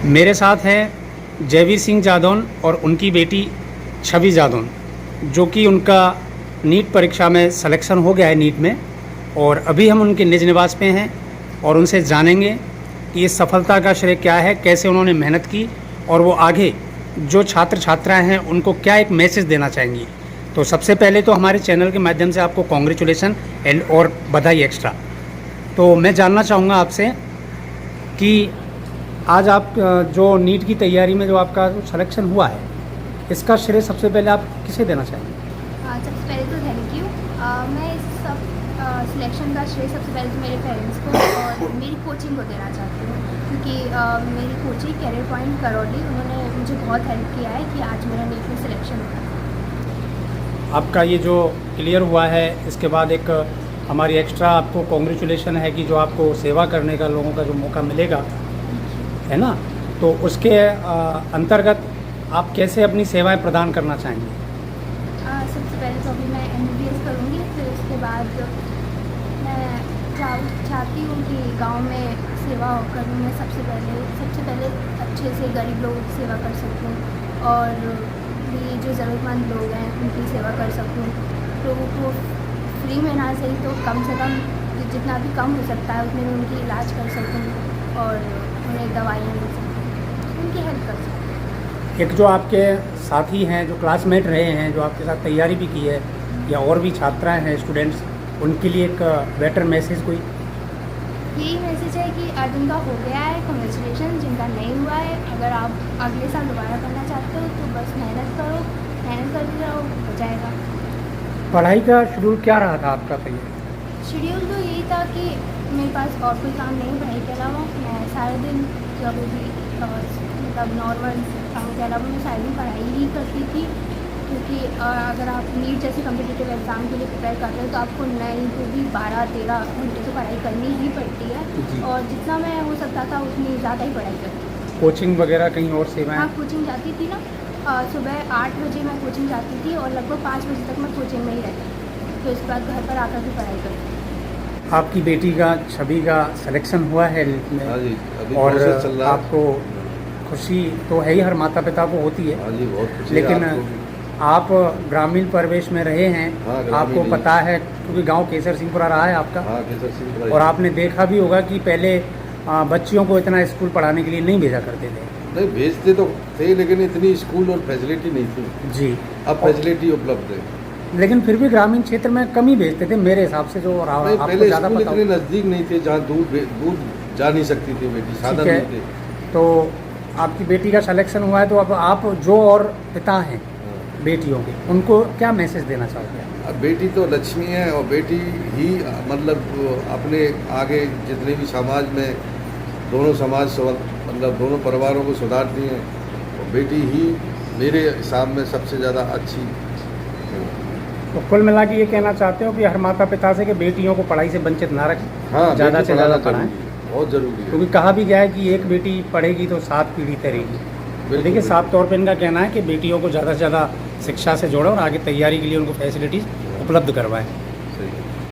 मेरे साथ हैं जयवीर सिंह जादौन और उनकी बेटी छवि जादौन, जो कि उनका नीट परीक्षा में सिलेक्शन हो गया है नीट में, और अभी हम उनके निज निवास पे हैं और उनसे जानेंगे कि इस सफलता का श्रेय क्या है, कैसे उन्होंने मेहनत की और वो आगे जो छात्र छात्राएं हैं उनको क्या एक मैसेज देना चाहेंगी। तो सबसे पहले तो हमारे चैनल के माध्यम से आपको कॉन्ग्रेचुलेसन एंड और बधाई एक्स्ट्रा। तो मैं जानना चाहूँगा आपसे कि आज आप जो नीट की तैयारी में जो आपका सिलेक्शन हुआ है, इसका श्रेय सबसे पहले आप किसे देना चाहेंगे? सबसे पहले तो थैंक यू। मैं इस सब सिलेक्शन का श्रेय सबसे पहले तो मेरे पेरेंट्स को और मेरी कोचिंग को देना चाहती हूँ, क्योंकि मेरी कोचिंग कैरियर पॉइंट करौली, उन्होंने मुझे बहुत हेल्प किया है कि आज मेरा नीट में सिलेक्शन हुआ। आपका ये जो क्लियर हुआ है, इसके बाद एक हमारी एक्स्ट्रा आपको कॉन्ग्रेचुलेसन है कि जो आपको सेवा करने का लोगों का जो मौका मिलेगा, है ना, तो उसके अंतर्गत आप कैसे अपनी सेवाएं प्रदान करना चाहेंगे? सबसे पहले तो अभी मैं MBBS करूँगी, फिर उसके बाद मैं चाहती हूँ कि गांव में सेवा करूँ। मैं सबसे पहले अच्छे से गरीब लोगों की सेवा कर सकूँ और भी जो ज़रूरतमंद लोग हैं उनकी सेवा कर सकूँ। लोगों को फ्री में ना सही तो कम से कम जितना भी कम हो सकता है उतने में उनकी इलाज कर सकूँ और उन्हें दवाइयाँ मिल सकूँ, उनकी हेल्प कर सकूँ। एक जो आपके साथी हैं, जो क्लासमेट रहे हैं, जो आपके साथ तैयारी भी की है, या और भी छात्राएं हैं, स्टूडेंट्स, उनके लिए एक बेटर मैसेज कोई? यही मैसेज है कि जिनका हो गया है कॉन्ग्रेचुलेशन, जिनका नहीं हुआ है अगर आप अगले साल दोबारा करना चाहते हो तो बस मेहनत करते रहो, हो जाएगा। पढ़ाई का शेड्यूल क्या रहा था आपका पहले? शेड्यूल तो यही था कि मेरे पास और कोई काम नहीं पढ़ाई के अलावा, मैं सारे दिन जब भी मतलब नॉर्मल काम के अलावा मैं सारे दिन पढ़ाई ही करती थी, क्योंकि अगर आप नीट जैसे कम्पिटिटिव एग्ज़ाम के लिए प्रिपेयर कर रहे हो तो आपको नहीं तो भी 12-13 घंटे तो पढ़ाई करनी ही पड़ती है, और जितना मैं हो सकता था उतनी ज़्यादा ही पढ़ाई करती थी। कोचिंग वगैरह कहीं और सेवाएं? हाँ, कोचिंग जाती थी ना, सुबह 8 बजे मैं कोचिंग जाती थी और लगभग 5 बजे तक मैं कोचिंग में ही रहती थी, तो इसके बाद घर पर आकर भी पढ़ाई करती थी। आपकी बेटी का, छवि का सिलेक्शन हुआ है में? हाँ जी, अभी और प्रोसेस चल रहा है। आपको खुशी तो है ही, हर माता पिता को होती है। हाँ जी, बहुत खुशी है। लेकिन आप ग्रामीण परिवेश में रहे हैं, हाँ, आपको ग्रामीण पता है, क्योंकि गांव केसर सिंहपुरा रहा है आपका, हाँ, केसर सिंह और आपने देखा भी होगा कि पहले बच्चियों को इतना स्कूल पढ़ाने के लिए नहीं भेजा करते थे। नहीं भेजते तो थे, लेकिन इतनी स्कूल और फैसिलिटी नहीं थी। जी, अब फैसिलिटी उपलब्ध है। लेकिन फिर भी ग्रामीण क्षेत्र में कम ही भेजते थे मेरे हिसाब से, जो नहीं, आपको पहले ज़्यादा स्कूल पता इतने हो। नज़दीक नहीं थे जहाँ दूर जा नहीं सकती थी बेटी, साधन ठीक है। नहीं थे। तो आपकी बेटी का सिलेक्शन हुआ है, तो अब आप जो और पिता हैं बेटियों के, उनको क्या मैसेज देना चाहोगे? अब बेटी तो लक्ष्मी है और बेटी ही मतलब अपने आगे जितने भी समाज में दोनों समाज मतलब दोनों परिवारों को सुधारती हैं, और बेटी ही मेरे हिसाब में सबसे ज़्यादा अच्छी है। तो कुल मिला के ये कहना चाहते हो कि हर माता पिता से कि बेटियों को पढ़ाई से वंचित ना रखें, हाँ, ज़्यादा से ज़्यादा पढ़ाएं, बहुत ज़रूरी है। क्योंकि कहा भी गया है कि एक बेटी पढ़ेगी तो 7 पीढ़ी तरेगी। तो देखिए, साफ तौर पे इनका कहना है कि बेटियों को ज़्यादा से ज़्यादा शिक्षा से जोड़ो और आगे तैयारी के लिए उनको फैसिलिटीज़ उपलब्ध करवाएं।